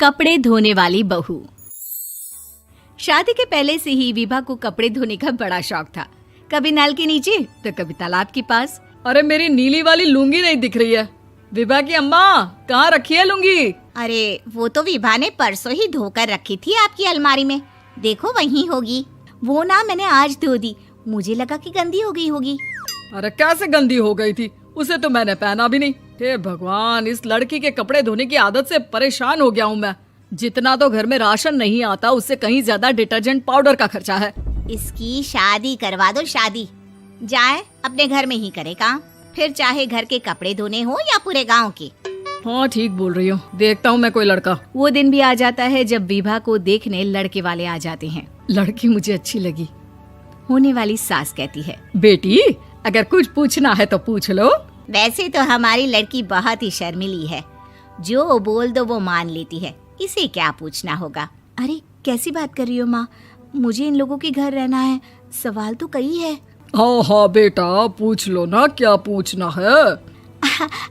कपड़े धोने वाली बहू। शादी के पहले से ही विभा को कपड़े धोने का बड़ा शौक था। कभी नल के नीचे तो कभी तालाब के पास। अरे मेरी नीली वाली लुंगी नहीं दिख रही है। विभा की अम्मा, कहाँ रखी है लुंगी? अरे वो तो विभा ने परसों ही धोकर रखी थी आपकी अलमारी में, देखो वहीं होगी। वो ना मैंने आज धो दी, मुझे लगा कि गंदी हो गई होगी। अरे कैसे गंदी हो गई थी? उसे तो मैंने पहना भी नहीं। हे भगवान, इस लड़की के कपड़े धोने की आदत से परेशान हो गया हूँ मैं। जितना तो घर में राशन नहीं आता, उससे कहीं ज्यादा डिटर्जेंट पाउडर का खर्चा है। इसकी शादी करवा दो, शादी जाए अपने घर में ही करे काम, फिर चाहे घर के कपड़े धोने हो या पूरे गांव के। हाँ ठीक बोल रही हूँ, देखता हूँ मैं कोई लड़का। वो दिन भी आ जाता है जब विभा को देखने लड़के वाले आ जाते हैं। लड़की मुझे अच्छी लगी। होने वाली सास कहती है, बेटी अगर कुछ पूछना है तो पूछ लो। वैसे तो हमारी लड़की बहुत ही शर्मीली है, जो बोल दो वो मान लेती है, इसे क्या पूछना होगा। अरे कैसी बात कर रही हो माँ, मुझे इन लोगों के घर रहना है, सवाल तो कई है। हाँ हाँ बेटा, पूछ लो ना, क्या पूछना है।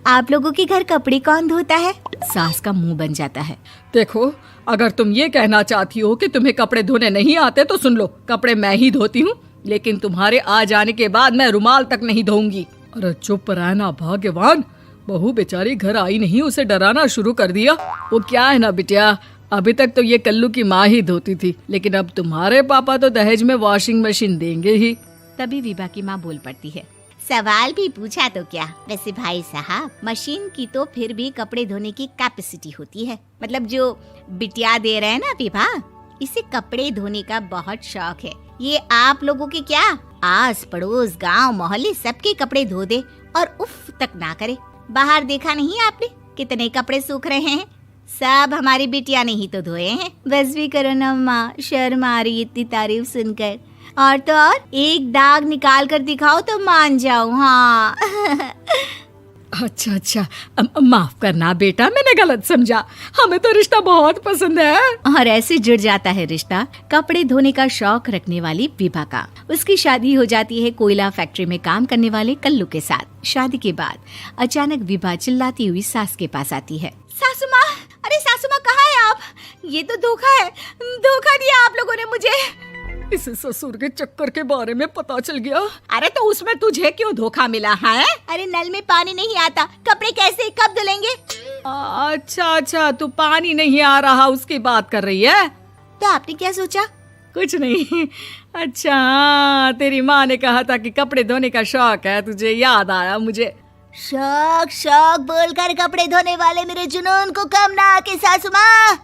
आप लोगों के घर कपड़े कौन धोता है? सास का मुंह बन जाता है। देखो, अगर तुम ये कहना चाहती हो कि तुम्हें कपड़े धोने नहीं आते तो सुन लो, कपड़े मैं ही धोती हूँ, लेकिन तुम्हारे आ जाने के बाद मैं रुमाल तक नहीं धोऊंगी। अरे चुप रहना भाग्यवान, बहू बेचारी घर आई नहीं, उसे डराना शुरू कर दिया। वो क्या है ना बिटिया, अभी तक तो ये कल्लू की माँ ही धोती थी, लेकिन अब तुम्हारे पापा तो दहेज में वॉशिंग मशीन देंगे ही। तभी विभा की माँ बोल पड़ती है, सवाल भी पूछा तो क्या। वैसे भाई साहब, मशीन की तो फिर भी कपड़े धोने की कैपेसिटी होती है। मतलब जो बिटिया दे रहे हैं ना विभा, इसे कपड़े धोने का बहुत शौक है। ये आप लोगों के क्या, आस पड़ोस गांव मोहल्ले सबके कपड़े धो दे और उफ तक ना करे। बाहर देखा नहीं आपने कितने कपड़े सूख रहे हैं? सब हमारी बिटिया ने ही तो धोए हैं। बस भी करो ना माँ, शर्म आ रही इतनी तारीफ सुनकर। और तो और एक दाग निकाल कर दिखाओ तो मान जाओ। हाँ अच्छा, माफ करना बेटा, मैंने गलत समझा। हमें तो रिश्ता बहुत पसंद है। और ऐसे जुड़ जाता है रिश्ता कपड़े धोने का शौक रखने वाली विभा का। उसकी शादी हो जाती है कोयला फैक्ट्री में काम करने वाले कल्लू के साथ। शादी के बाद अचानक विभा चिल्लाती हुई सास के पास आती है। सासू माँ, अरे सासू माँ कहाँ है आप? ये तो धोखा है, धोखा दिया आप लोगों ने मुझे। इसे ससुर के चक्कर के बारे में पता चल गया। अरे तो उसमें तुझे क्यों धोखा मिला है? अरे नल में पानी नहीं आता, कपड़े कैसे कब धुलेंगे? अच्छा, तू पानी नहीं आ रहा उसकी बात कर रही है। तो आपने क्या सोचा? कुछ नहीं। अच्छा, तेरी माँ ने कहा था कि कपड़े धोने का शौक है तुझे, याद आया मुझे। शौक बोलकर कपड़े धोने वाले मेरे जुनून को कम ना आके सासू माँ,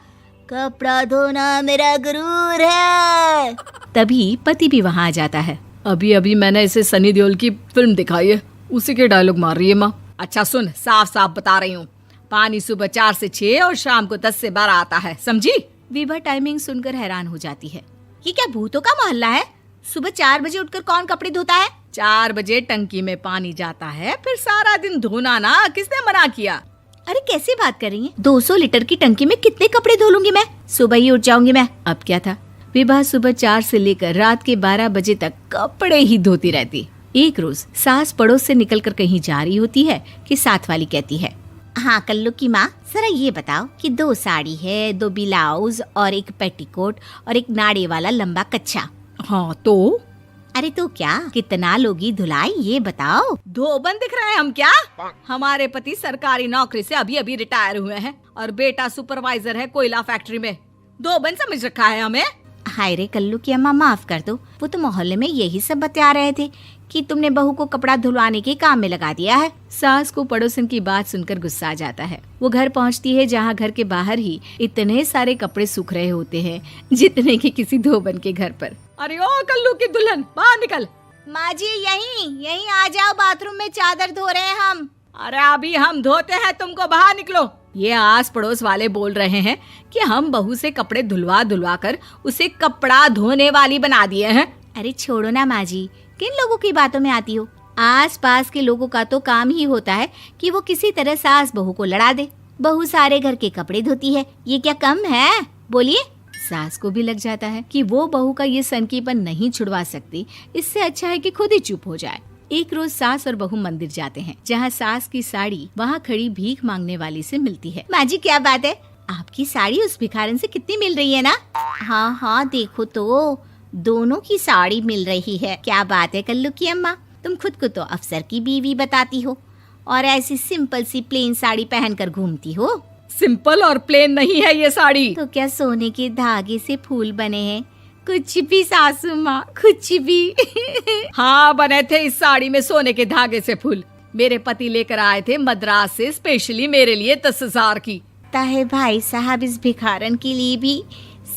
कपड़ा धोना मेरा गुरूर है। तभी पति भी वहाँ आ जाता है। अभी मैंने इसे सनी देओल की फिल्म दिखाई है, उसी के डायलॉग मार रही है माँ। अच्छा सुन, साफ साफ बता रही हूँ, पानी सुबह 4 से 6 और शाम को 10 से 12 आता है, समझी? विभा टाइमिंग सुनकर हैरान हो जाती है। ये क्या भूतों का मोहल्ला है? सुबह 4 बजे उठकर कौन कपड़े धोता है? 4 बजे टंकी में पानी जाता है, फिर सारा दिन धोना ना, किसने मना किया? अरे कैसी बात कर रही हैं? 200 लीटर की टंकी में कितने कपड़े धो लूंगी मैं? सुबह ही उठ जाऊंगी मैं। अब क्या था, विभा सुबह 4 से लेकर रात के 12 बजे तक कपड़े ही धोती रहती। एक रोज सास पड़ोस से निकलकर कहीं जा रही होती है कि साथ वाली कहती है, हाँ कल्लू की माँ, जरा ये बताओ कि 2 साड़ी है, 2 ब्लाउज और एक पेटीकोट और एक नाड़े वाला लंबा कच्छा। हाँ तो? अरे तो क्या, कितना लोगी धुलाई ये बताओ। धोबन दिख रहे हैं हम क्या? हमारे पति सरकारी नौकरी से अभी रिटायर हुए हैं और बेटा सुपरवाइजर है कोयला फैक्ट्री में। धोबन समझ रखा है हमें? हाय रे कल्लू की अम्मा, माफ कर दो, वो तो मोहल्ले में यही सब बता रहे थे कि तुमने बहू को कपड़ा धुलवाने के काम में लगा दिया है। सास को पड़ोसन की बात सुनकर गुस्सा आ जाता है। वो घर पहुंचती है जहां घर के बाहर ही इतने सारे कपड़े सूख रहे होते हैं जितने कि किसी धोबन के घर पर। अरे ओ कल्लू की दुल्हन, बाहर निकल। माँ जी यहीं आ जाओ, बाथरूम में चादर धो रहे हैं हम। अरे अभी हम धोते हैं, तुमको बाहर निकलो। ये आस पड़ोस वाले बोल रहे हैं कि हम बहू से कपड़े धुलवा कर उसे कपड़ा धोने वाली बना दिए हैं। अरे छोड़ो ना माँ जी, किन लोगों की बातों में आती हो? आस पास के लोगों का तो काम ही होता है कि वो किसी तरह सास बहू को लड़ा दे। बहू सारे घर के कपड़े धोती है, ये क्या कम है? बोलिए। सास को भी लग जाता है कि वो बहू का ये सनकीपन नहीं छुड़वा सकती, इससे अच्छा है कि खुद ही चुप हो जाए। एक रोज सास और बहू मंदिर जाते हैं, जहाँ सास की साड़ी वहाँ खड़ी भीख मांगने वाली से मिलती है। माँ जी क्या बात है, आपकी साड़ी उस भिखारन से कितनी मिल रही है ना? हाँ हाँ देखो तो, दोनों की साड़ी मिल रही है। क्या बात है कल्लू की अम्मा, तुम खुद को तो अफसर की बीवी बताती हो और ऐसी सिंपल सी प्लेन साड़ी पहनकर घूमती हो। सिंपल और प्लेन नहीं है ये साड़ी। तो क्या सोने के धागे से फूल बने हैं? कुछ भी सासू माँ, कुछ भी। हाँ बने थे इस साड़ी में सोने के धागे से फूल। मेरे पति लेकर आए थे मद्रास से स्पेशली मेरे लिए 10,000 की। ताहे भाई साहब इस भिखारन के लिए भी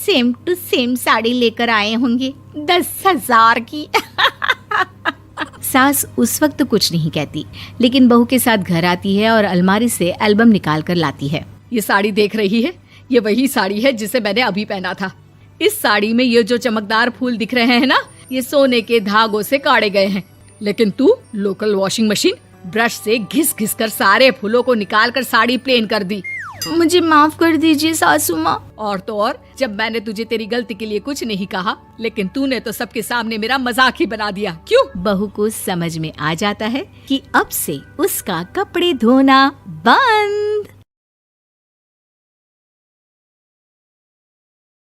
सेम टू सेम साड़ी लेकर आए होंगे 10,000 की। सास उस वक्त तो कुछ नहीं कहती, लेकिन बहू के साथ घर आती है और अलमारी से एल्बम निकाल कर लाती है। ये साड़ी देख रही है, ये वही साड़ी है जिसे मैंने अभी पहना था। इस साड़ी में ये जो चमकदार फूल दिख रहे हैं ना, ये सोने के धागों से काढ़े गए हैं। लेकिन तू लोकल वॉशिंग मशीन ब्रश से घिस घिस कर सारे फूलों को निकाल कर साड़ी प्लेन कर दी। मुझे माफ कर दीजिए सासू माँ। और तो और, जब मैंने तुझे तेरी गलती के लिए कुछ नहीं कहा, लेकिन तूने तो सबके सामने मेरा मजाक ही बना दिया। क्यों? बहू को समझ में आ जाता है कि अब से उसका कपड़े धोना बंद।